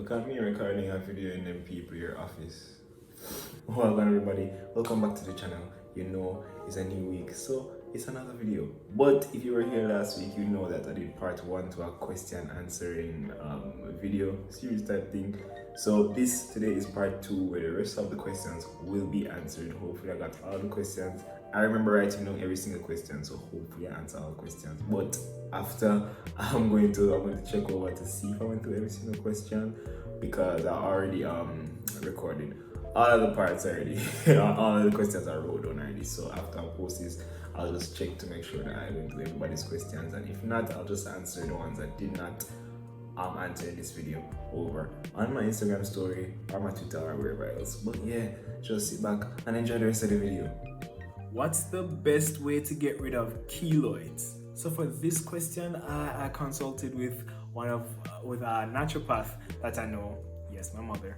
Look at me recording a video in them people your office. Well done everybody, welcome back to the channel. You know it's a new week, so it's another video. But if you were here last week, you know that I did part 1 to a question answering video series type thing. So today is part 2 where the rest of the questions will be answered. Hopefully I got all the questions. I remember writing down every single question, so hopefully I answer all questions. But after I'm going to check over to see if I went through every single question, because I already recorded all of the parts already. All of the questions I wrote down already. So after I post this, I'll just check to make sure that I went through everybody's questions, and if not, I'll just answer the ones that did not answer in this video over on my Instagram story or my Twitter or wherever else. But yeah, just sit back and enjoy the rest of the video. What's the best way to get rid of keloids? So for this question, I consulted with with a naturopath that I know. Yes, my mother.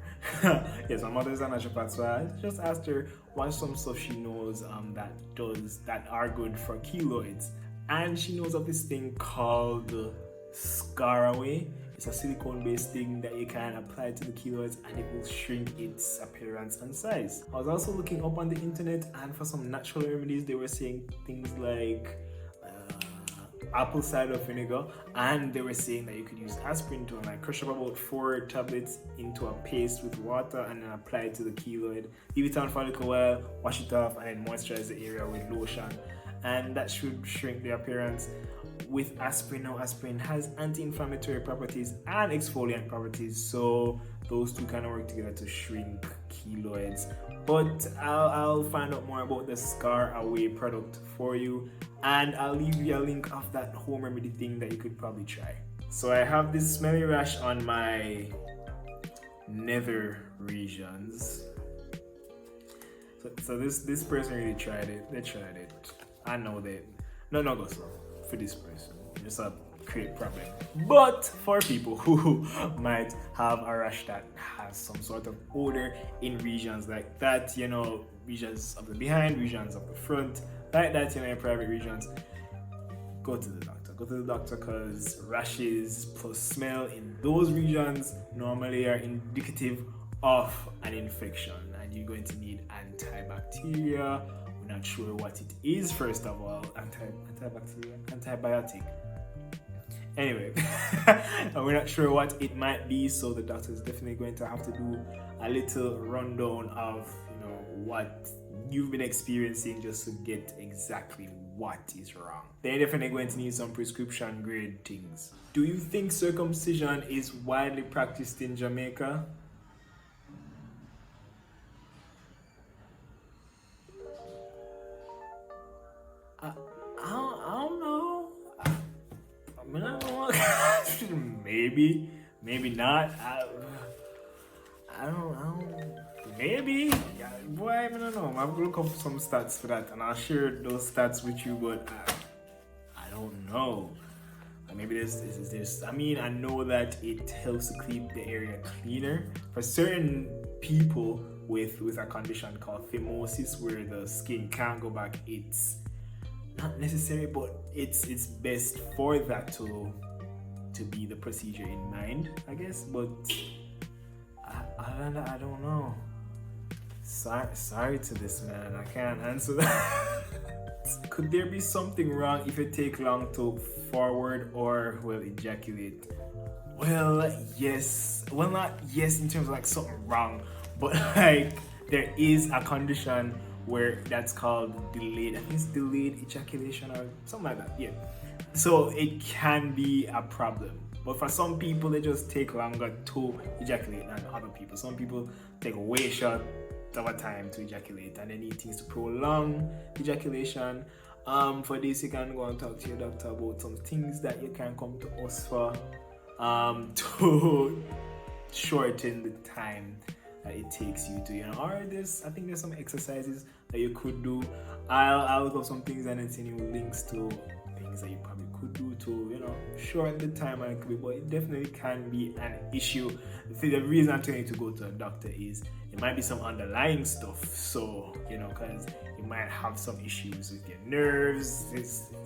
Yes, my mother is a naturopath, so I just asked her what's some stuff she knows that are good for keloids, and she knows of this thing called Scaraway. It's a silicone-based thing that you can apply to the keloids and it will shrink its appearance and size. I was also looking up on the internet, and for some natural remedies they were saying things like apple cider vinegar, and they were saying that you could use aspirin to crush up about 4 tablets into a paste with water and then apply it to the keloid, leave it on for a little while, wash it off, and then moisturize the area with lotion, and that should shrink the appearance. With aspirin, now aspirin has anti-inflammatory properties and exfoliant properties, so those two kind of work together to shrink keloids. But I'll find out more about the Scaraway product for you, and I'll leave you a link of that home remedy thing that you could probably try. So I have this smelly rash on my nether regions. So this person really tried it. They tried it. I know that. No go so for this person. It's a create problem. But for people who might have a rash that has some sort of odor in regions like that, regions of the behind, regions of the front, like that, in private regions, go to the doctor. Go to the doctor, because rashes plus smell in those regions normally are indicative of an infection, and you're going to need antibacterial. We're not sure what it is, first of all. Antibiotic. Anyway, we're not sure what it might be, so the doctor is definitely going to have to do a little rundown of what you've been experiencing, just to get exactly what is wrong. They're definitely going to need some prescription grade things. Do you think circumcision is widely practiced in Jamaica? I don't know. I mean, I don't know. maybe not. I don't. Maybe. Yeah, boy, I don't know. I'm gonna look up some stats for that, and I'll share those stats with you. But I don't know. Maybe there's. I mean, I know that it helps to keep the area cleaner for certain people with a condition called phimosis, where the skin can't go back. It's not necessary, but it's best for that to be the procedure in mind, I guess. But I don't know. Sorry to this man, I can't answer that. Could there be something wrong if you take long to forward or ejaculate? Well, yes. Well, not yes in terms of something wrong, but there is a condition where that's called delayed. I think it's delayed ejaculation or something like that. Yeah. So it can be a problem. But for some people, they just take longer to ejaculate than other people. Some people take way short of a time to ejaculate, and they need things to prolong ejaculation. For this, you can go and talk to your doctor about some things that you can come to us for to shorten the time that it takes you to, or I think there's some exercises that you could do. I'll look up some things and then send you links to things that you probably could do to, shorten the time a little bit, but it definitely can be an issue. The reason I'm telling you to go to a doctor is it might be some underlying stuff, so, because you might have some issues with your nerves,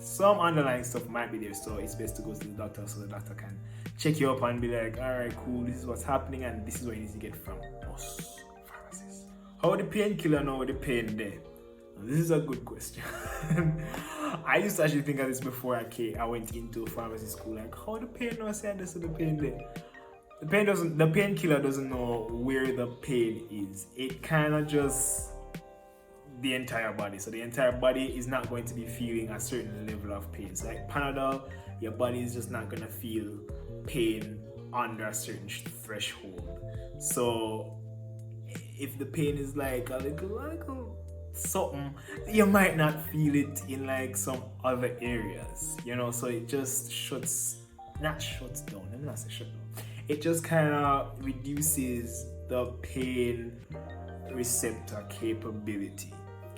some underlying stuff might be there, so it's best to go to the doctor so the doctor can check you up and be like, all right, cool, this is what's happening and this is what you need to get from us pharmacists. How the painkiller know the pain there? This is a good question. I used to actually think of this before I went into pharmacy school. Like, how the pain knows this is the pain there? The painkiller doesn't know where the pain is. It kind of just the entire body. So the entire body is not going to be feeling a certain level of pain. So like Panadol, your body is just not going to feel pain under a certain threshold. So if the pain is like a little something, you might not feel it in like some other areas, so it just not shuts down, let me not say shut down, it just kind of reduces the pain receptor capability,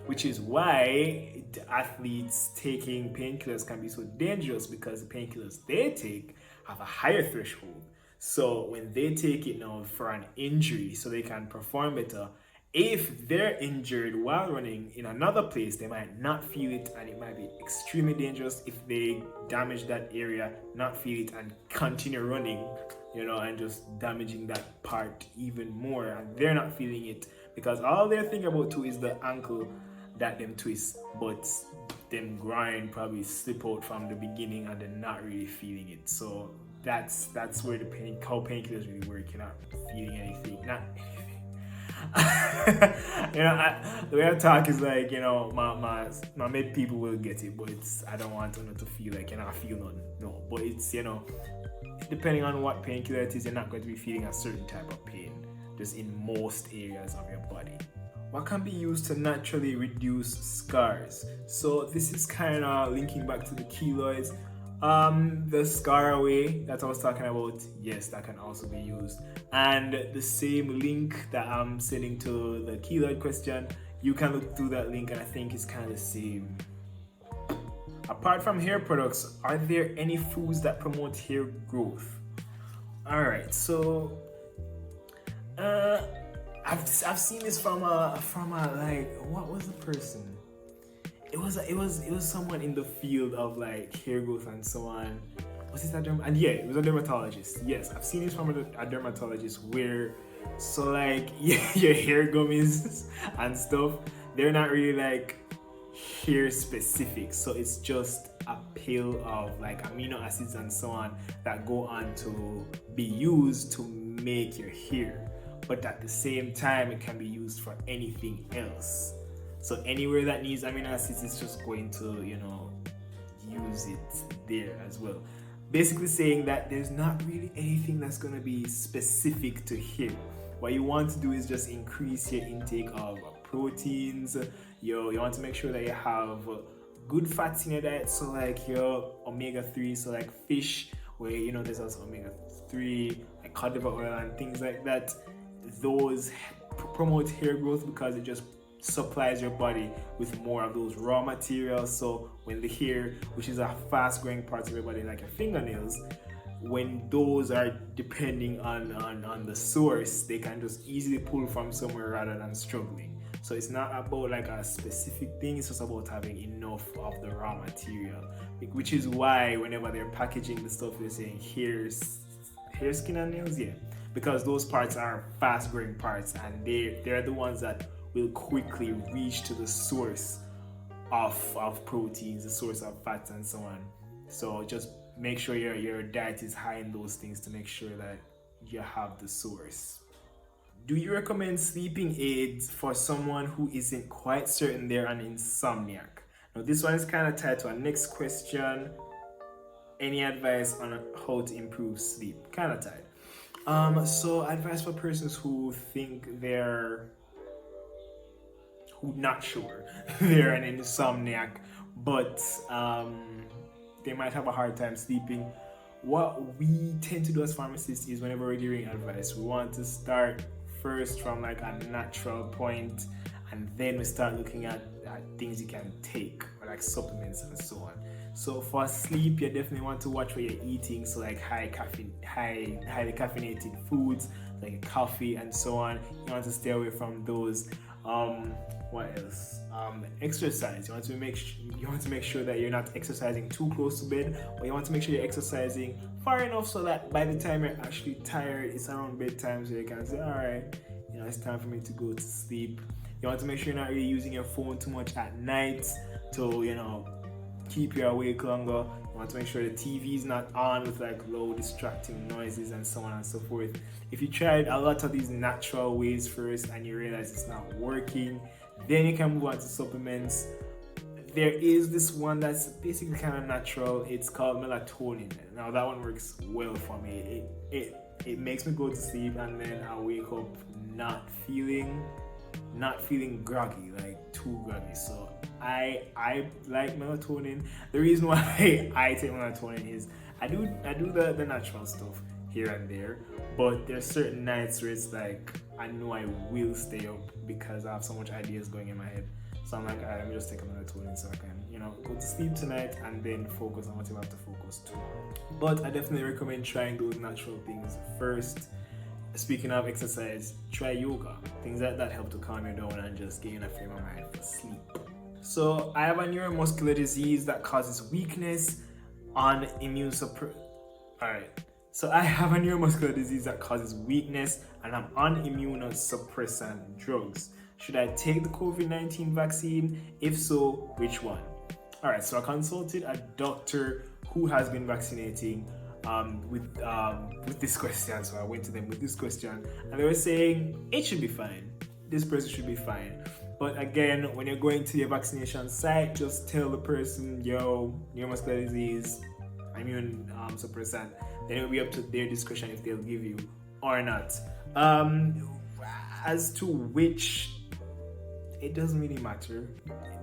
which is why athletes taking painkillers can be so dangerous, because the painkillers they take have a higher threshold. So when they take it now for an injury so they can perform better, if they're injured while running in another place, they might not feel it, and it might be extremely dangerous if they damage that area, not feel it, and continue running, and just damaging that part even more, and they're not feeling it, because all they're thinking about too is the ankle that them twist, but them grind probably slip out from the beginning and they're not really feeling it. So that's where how painkillers really work. You're not feeling anything, not anything. The way I talk is like, my med people will get it, but I don't want them to feel like I feel nothing. No, but it's depending on what painkiller it is, you're not going to be feeling a certain type of pain just in most areas of your body. What can be used to naturally reduce scars? So this is kind of linking back to the keloids. The scar away that I was talking about, yes, that can also be used. And the same link that I'm sending to the keloid question, you can look through that link, and I think it's kind of the same. Apart from hair products, are there any foods that promote hair growth? All right, so I've seen this from a like, what was the person? It was someone in the field of like hair growth and so on. Was it it was a dermatologist. Yes, I've seen this from a dermatologist where, so like your hair gummies and stuff, they're not really like hair specific. So it's just a pill of like amino acids and so on that go on to be used to make your hair. But at the same time, it can be used for anything else. So anywhere that needs amino acids, it's just going to, use it there as well. Basically saying that there's not really anything that's going to be specific to hair. What you want to do is just increase your intake of proteins. You want to make sure that you have good fats in your diet. So like your omega-3, so like fish, where, there's also omega-3, like cod liver oil and things like that. Those promote hair growth because it just supplies your body with more of those raw materials. So when the hair, which is a fast growing part of your body like your fingernails, when those are depending on the source, they can just easily pull from somewhere rather than struggling. So it's not about like a specific thing, it's just about having enough of the raw material, which is why whenever they're packaging the stuff, they're saying hair, skin and nails, because those parts are fast growing parts, and they're the ones that will quickly reach to the source of proteins, the source of fats and so on. So just make sure your diet is high in those things to make sure that you have the source. Do you recommend sleeping aids for someone who isn't quite certain they're an insomniac? Now this one is kind of tied to our next question. Any advice on how to improve sleep? Kind of tied. So advice for persons who think they're not sure they're an insomniac, but they might have a hard time sleeping. What we tend to do as pharmacists is whenever we're giving advice, we want to start first from like a natural point, and then we start looking at things you can take, or like supplements and so on. So for sleep, you definitely want to watch what you're eating. So like highly caffeinated foods like coffee and so on. You want to stay away from those. What else? Exercise. You want to make sure that you're not exercising too close to bed, but you want to make sure you're exercising far enough so that by the time you're actually tired, it's around bedtime, so you can say, all right, it's time for me to go to sleep. You want to make sure you're not really using your phone too much at night to keep you awake longer. You want to make sure the TV is not on with like low distracting noises and so on and so forth. If you tried a lot of these natural ways first and you realize it's not working, then you can move on to supplements. There is this one that's basically kind of natural. It's called melatonin. Now that one works well for me. It makes me go to sleep and then I wake up not feeling groggy, like too groggy. So I like melatonin. The reason why I take melatonin is I do the natural stuff here and there, but there's certain nights where it's like I know I will stay up because I have so much ideas going in my head. So I'm like, alright, let me just take a melatonin so I can, go to sleep tonight and then focus on what you have to focus to. But I definitely recommend trying those natural things first. Speaking of exercise, try yoga. Things like that help to calm you down and just get in a frame of mind for sleep. So I have a neuromuscular disease that causes weakness on immune suppressant. Alright. So I have a neuromuscular disease that causes weakness and I'm on immunosuppressant drugs. Should I take the COVID-19 vaccine? If so, which one? Alright, so I consulted a doctor who has been vaccinating with this question. So I went to them with this question and they were saying it should be fine. This person should be fine. But again, when you're going to your vaccination site, just tell the person, neuromuscular disease, immune suppressant. Then it'll be up to their discretion if they'll give you or not. As to which, it doesn't really matter.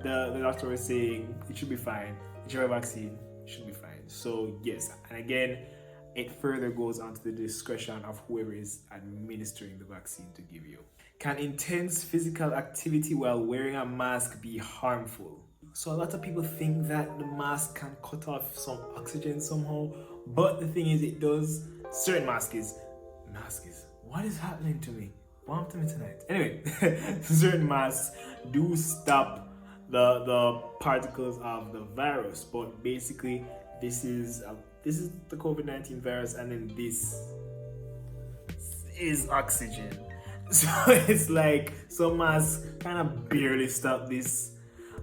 The doctor was saying it should be fine. Whichever vaccine, it should be fine. So yes, and again, it further goes on to the discretion of whoever is administering the vaccine to give you. Can intense physical activity while wearing a mask be harmful? So a lot of people think that the mask can cut off some oxygen somehow, but the thing is it does. Certain masks, what is happening to me? What happened to me tonight? Anyway, certain masks do stop the particles of the virus, but basically this is the COVID-19 virus, and then this is oxygen. So it's like some masks kind of barely stop this,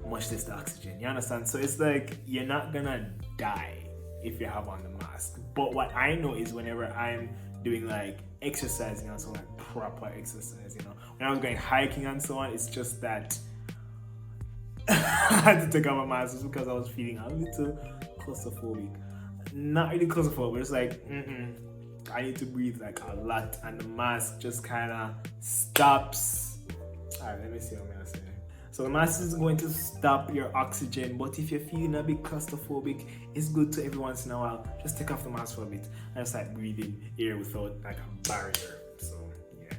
much less the oxygen. You understand? So it's like you're not gonna die if you have on the mask. But what I know is whenever I'm doing like exercising and so on, like proper exercise, when I was going hiking and so on, it's just that I had to take off my mask just because I was feeling a little claustrophobic. Not really claustrophobic, but it's like I need to breathe like a lot, and the mask just kind of stops. Alright, let me see what I'm gonna say. So the mask is going to stop your oxygen, but if you're feeling a bit claustrophobic, it's good to every once in a while just take off the mask for a bit and just like breathing air without like a barrier. So yeah.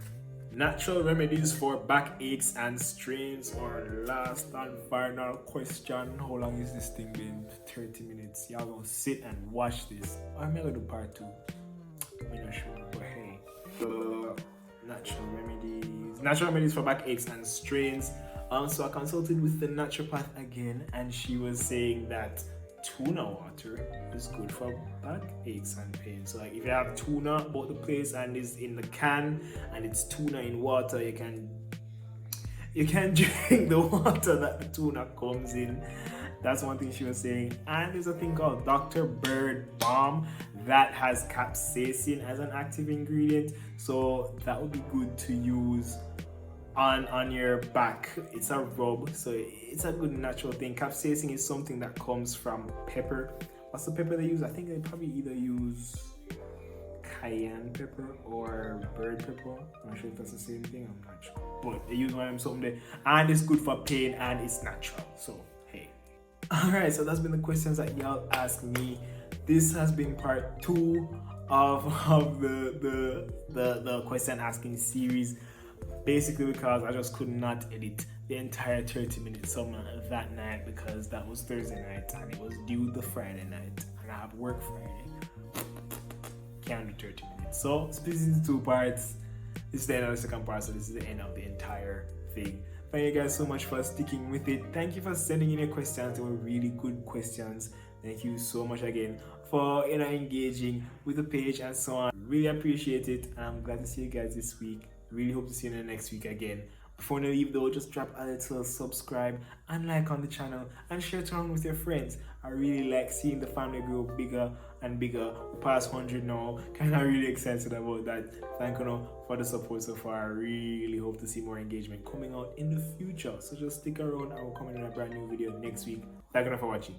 Natural remedies for backaches and strains. Our last and final question. How long is this thing been? 30 minutes. Y'all gonna sit and watch this. I'm gonna do part 2. I'm not sure, but hey. Natural remedies for backaches and strains. So I consulted with the naturopath again, and she was saying that tuna water is good for backaches and pain. So like if you have tuna bought the place and it's in the can and it's tuna in water, you can drink the water that the tuna comes in. That's one thing she was saying. And there's a thing called Dr. Bird Balm that has capsaicin as an active ingredient. So that would be good to use on your back. It's a rub, so it's a good natural thing. Capsaicin is something that comes from pepper. What's the pepper they use? I think they probably either use cayenne pepper or bird pepper. I'm not sure if that's the same thing, I'm not sure. But they use one of them something there, and it's good for pain and it's natural. So hey. Alright, so that's been the questions that y'all asked me. This has been part 2 of the question asking series. Basically because I just could not edit the entire 30 minutes that night because that was Thursday night and it was due the Friday night and I have work Friday. Can't do 30 minutes. So split into 2 parts. This is the end of the second part, so this is the end of the entire thing. Thank you guys so much for sticking with it. Thank you for sending in your questions. They were really good questions. Thank you so much again for engaging with the page and so on. Really appreciate it. I'm glad to see you guys this week. Really hope to see you in the next week again. Before you leave though, just drop a little subscribe and like on the channel and share it around with your friends. I really like seeing the family grow bigger and bigger. We passed 100 now. Kind of really excited about that. Thank you for the support so far. I really hope to see more engagement coming out in the future. So just stick around. I will come in a brand new video next week. Thank you for watching.